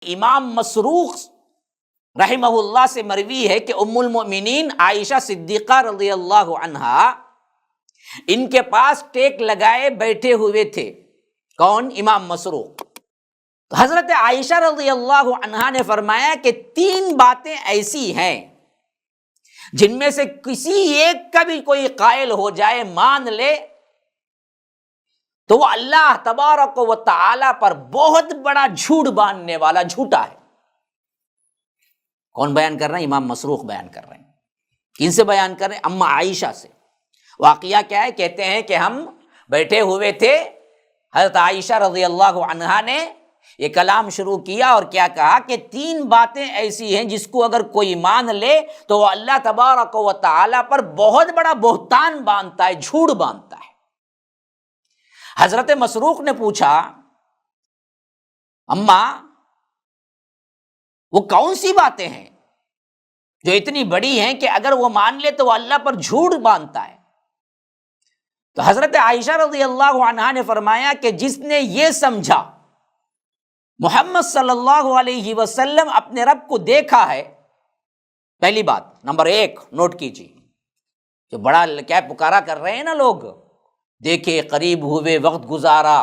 امام مسروق رحمہ اللہ سے مروی ہے کہ ام المؤمنین عائشہ صدیقہ رضی اللہ عنہا ان کے پاس ٹیک لگائے بیٹھے ہوئے تھے. کون؟ امام مسروق. تو حضرت عائشہ رضی اللہ عنہا نے فرمایا کہ 3 باتیں ایسی ہیں جن میں سے کسی ایک کا بھی کوئی قائل ہو جائے، مان لے، تو وہ اللہ تبارک و تعالی پر بہت بڑا جھوٹ باندھنے والا جھوٹا ہے. کون بیان کر رہے ہیں؟ امام مسروق بیان کر رہے ہیں. کن سے بیان کر رہے ہیں؟ اما عائشہ سے. واقعہ کیا ہے؟ کہتے ہیں کہ ہم بیٹھے ہوئے تھے، حضرت عائشہ رضی اللہ عنہا نے یہ کلام شروع کیا اور کیا کہا کہ 3 باتیں ایسی ہیں جس کو اگر کوئی مان لے تو وہ اللہ تبارک و تعالی پر بہت بڑا بہتان باندھتا ہے، جھوٹ باندھتا ہے. حضرت مسروق نے پوچھا، اماں وہ کون سی باتیں ہیں جو اتنی بڑی ہیں کہ اگر وہ مان لے تو وہ اللہ پر جھوٹ باندھتا ہے؟ تو حضرت عائشہ رضی اللہ عنہا نے فرمایا کہ جس نے یہ سمجھا محمد صلی اللہ علیہ وسلم اپنے رب کو دیکھا ہے، پہلی بات نمبر 1 نوٹ کیجیے، جو بڑا کیا پکارا کر رہے ہیں نا لوگ، دیکھے قریب ہوئے وقت گزارا،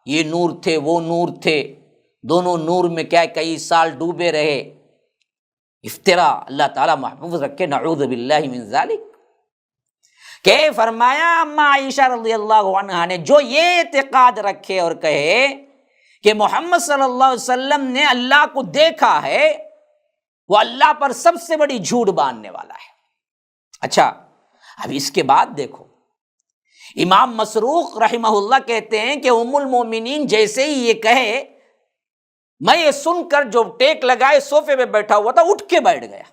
یہ نور تھے وہ نور تھے، دونوں نور میں کیا کئی سال ڈوبے رہے. افطرا، اللہ تعالیٰ محفوظ رکھے، نعوذ باللہ من ذالک. کہ فرمایا اما عائشہ رضی اللہ عنہا نے جو یہ اعتقاد رکھے اور کہے کہ محمد صلی اللہ علیہ وسلم نے اللہ کو دیکھا ہے، وہ اللہ پر سب سے بڑی جھوٹ باندھنے والا ہے. اچھا، اب اس کے بعد دیکھو، امام مسروق رحمہ اللہ کہتے ہیں کہ ام المومنین جیسے ہی یہ کہے، میں یہ سن کر جو ٹیک لگائے صوفے پہ بیٹھا ہوا تھا اٹھ کے بیٹھ گیا.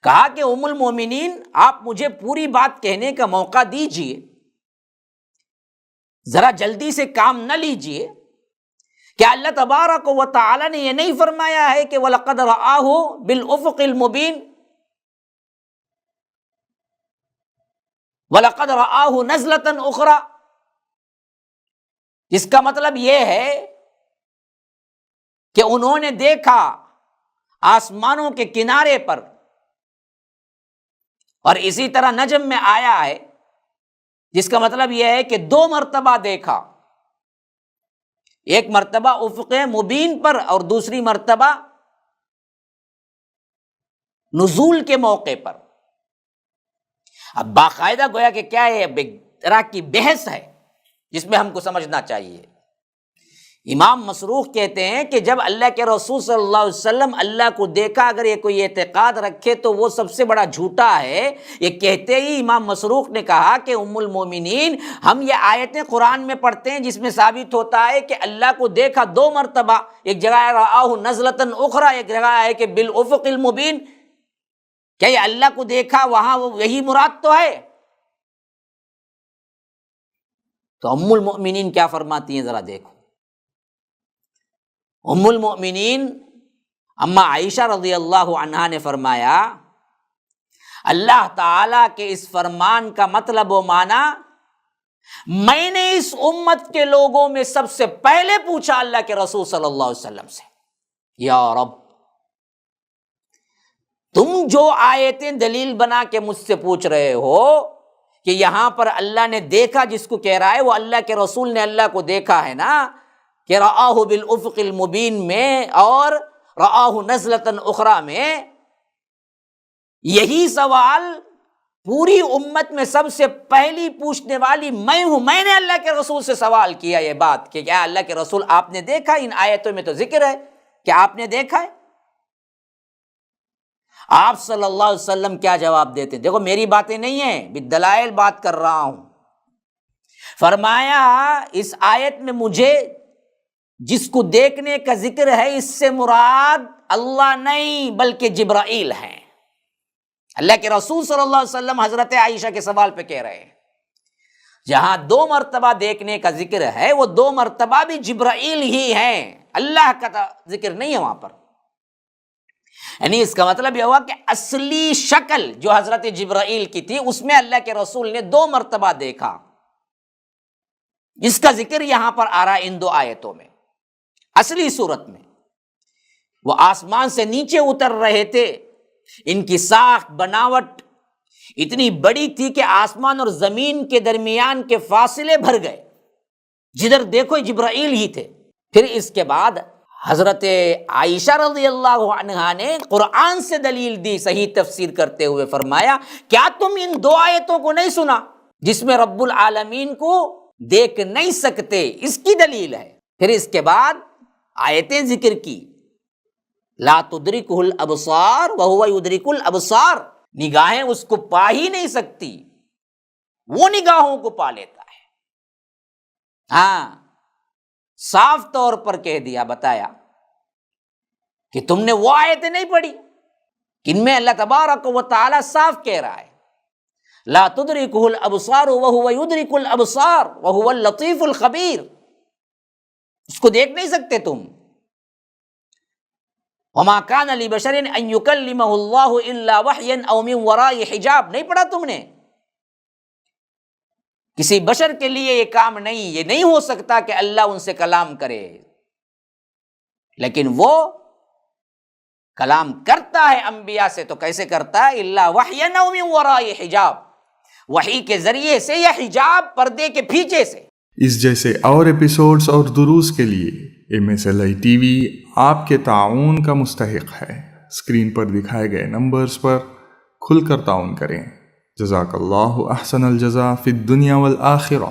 کہا کہ ام المومنین آپ مجھے پوری بات کہنے کا موقع دیجئے، ذرا جلدی سے کام نہ لیجئے. کیا اللہ تبارک و تعالی نے یہ نہیں فرمایا ہے کہ وَلَقَدْ رَآهُ بِالْأُفُقِ الْمُبِينِ، وَلَقَدْ رَآهُ نَزْلَةً أُخْرَى؟ جس کا مطلب یہ ہے کہ انہوں نے دیکھا آسمانوں کے کنارے پر، اور اسی طرح نجم میں آیا ہے، جس کا مطلب یہ ہے کہ 2 مرتبہ دیکھا، ایک مرتبہ افق مبین پر اور دوسری مرتبہ نزول کے موقع پر. اب باقاعدہ گویا کہ کیا ہے، ایک طرح کی بحث ہے جس میں ہم کو سمجھنا چاہیے. امام مسروق کہتے ہیں کہ جب اللہ کے رسول صلی اللہ علیہ وسلم اللہ کو دیکھا، اگر یہ کوئی اعتقاد رکھے تو وہ سب سے بڑا جھوٹا ہے. یہ کہتے ہی امام مسروق نے کہا کہ ام المومنین، ہم یہ آیتیں قرآن میں پڑھتے ہیں جس میں ثابت ہوتا ہے کہ اللہ کو دیکھا 2 مرتبہ، ایک جگہ رآہ نزلۃ اخری، ایک جگہ ہے کہ بالافق المبین. کیا یہ اللہ کو دیکھا وہاں یہی مراد تو ہے؟ تو ام المؤمنین کیا فرماتی ہیں ذرا دیکھو. ام المؤمنین اما عائشہ رضی اللہ عنہا نے فرمایا، اللہ تعالیٰ کے اس فرمان کا مطلب و معنی میں نے اس امت کے لوگوں میں سب سے پہلے پوچھا اللہ کے رسول صلی اللہ علیہ وسلم سے، یا رب تم جو آیتیں دلیل بنا کے مجھ سے پوچھ رہے ہو کہ یہاں پر اللہ نے دیکھا، جس کو کہہ رہا ہے وہ اللہ کے رسول نے اللہ کو دیکھا ہے نا، کہ رآہ بالافق المبین میں اور رآہ نزلۃ اخری میں. یہی سوال پوری امت میں سب سے پہلی پوچھنے والی میں ہوں. میں نے اللہ کے رسول سے سوال کیا یہ بات کہ کیا اللہ کے رسول آپ نے دیکھا؟ ان آیتوں میں تو ذکر ہے کہ آپ نے دیکھا ہے. آپ صلی اللہ علیہ وسلم کیا جواب دیتے ہیں؟ دیکھو میری باتیں نہیں ہیں، بالدلائل بات کر رہا ہوں. فرمایا اس آیت میں مجھے جس کو دیکھنے کا ذکر ہے اس سے مراد اللہ نہیں بلکہ جبرائیل ہیں. اللہ کے رسول صلی اللہ علیہ وسلم حضرت عائشہ کے سوال پہ کہہ رہے ہیں جہاں 2 مرتبہ دیکھنے کا ذکر ہے وہ 2 مرتبہ بھی جبرائیل ہی ہیں، اللہ کا ذکر نہیں ہے وہاں پر. یعنی اس کا مطلب یہ ہوا کہ اصلی شکل جو حضرت جبرائیل کی تھی اس میں اللہ کے رسول نے 2 مرتبہ دیکھا، جس کا ذکر یہاں پر آ رہا ہے ان 2 آیتوں میں اصلی صورت میں. وہ آسمان سے نیچے اتر رہے تھے، ان کی ساخت بناوٹ اتنی بڑی تھی کہ آسمان اور زمین کے درمیان کے فاصلے بھر گئے، جدھر دیکھو جبرائیل ہی تھے۔ پھر اس کے بعد حضرت عائشہ رضی اللہ عنہا نے قرآن سے دلیل دی، صحیح تفسیر کرتے ہوئے فرمایا، کیا تم ان دو آیتوں کو نہیں سنا جس میں رب العالمین کو دیکھ نہیں سکتے؟ اس کی دلیل ہے۔ پھر اس کے بعد آیتیں ذکر کی، لا تدرکہ الابصار وہو یدرک الابصار، نگاہیں اس کو پا ہی نہیں سکتی، وہ نگاہوں کو پا لیتا ہے۔ ہاں، صاف طور پر کہہ دیا، بتایا کہ تم نے وہ آیتیں نہیں پڑھی جن میں اللہ تبارک و تعالی صاف کہہ رہا ہے، لا تدرکہ الابصار وہو یدرک الابصار وہو اللطیف الخبیر، اس کو دیکھ نہیں سکتے تم۔ وما کان لبشر ان یکلمہ اللہ الا وحیا او من وراء حجاب، نہیں پڑھا تم نے؟ کسی بشر کے لیے یہ کام نہیں، یہ نہیں ہو سکتا کہ اللہ ان سے کلام کرے، لیکن وہ کلام کرتا ہے انبیاء سے، تو کیسے کرتا ہے؟ الا وحیا او من وراء حجاب، وحی کے ذریعے سے یا حجاب، پردے کے پیچھے سے۔ اس جیسے اور ایپیسوڈز اور دروس کے لیے MSLI TV آپ کے تعاون کا مستحق ہے۔ اسکرین پر دکھائے گئے نمبرز پر کھل کر تعاون کریں۔ جزاک اللہ احسن الجزا فی الدنیا والآخرہ۔